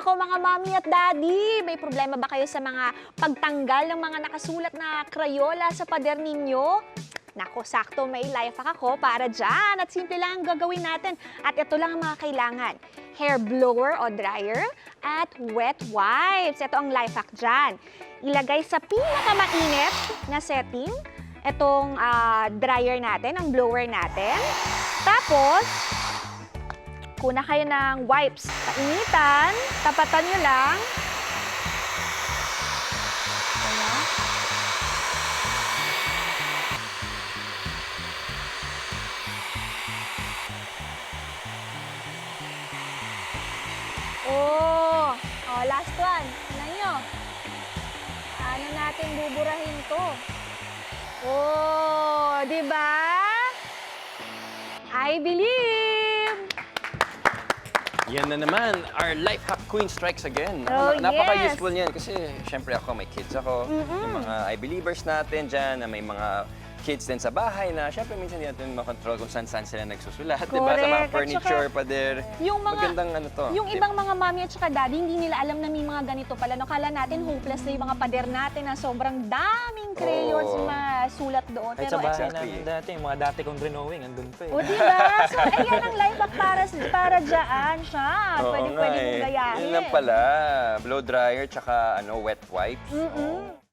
Nako mga mommy at daddy, may problema ba kayo sa mga pagtanggal ng mga nakasulat na Crayola sa pader ninyo? Nako, sakto may life hack ako para dyan at simple lang ang gagawin natin. At ito lang ang mga kailangan. Hair blower o dryer at wet wipes. Ito ang life hack dyan. Ilagay sa pinakamainit na setting itong dryer natin, ang blower natin. Tapos, kuna kayo ng wipes. Painitan, tapatan nyo lang. Ayan. Last one. Tignan nyo. Paano natin buburahin to? Di ba? I believe! Yan na naman, our life hack queen strikes again. Oh, Napaka-useful niyan kasi syempre ako, may kids ako. Yung mga I-believers natin dyan, na may mga kids din sa bahay na syempre minsan hindi natin makontrol kung saan sila nagsusulat. Diba? Sa mga Correct. At furniture, saka, pader. yung mga, Magandang ano to. Yung ibang mga mommy at saka daddy, hindi nila alam na may mga ganito pala. No, kala natin hopeless na yung mga pader natin na sobrang daming crayons na sulat doon. Kahit Pero sa bahay exactly. namin dati, yung mga dati kong drawing, andun pa eh. o diba? So, ayan ang life hack para dyan siya. Oo Pwede nga mong eh. gayahin. Yun lang pala, blow dryer tsaka wet wipes. Mm-mm.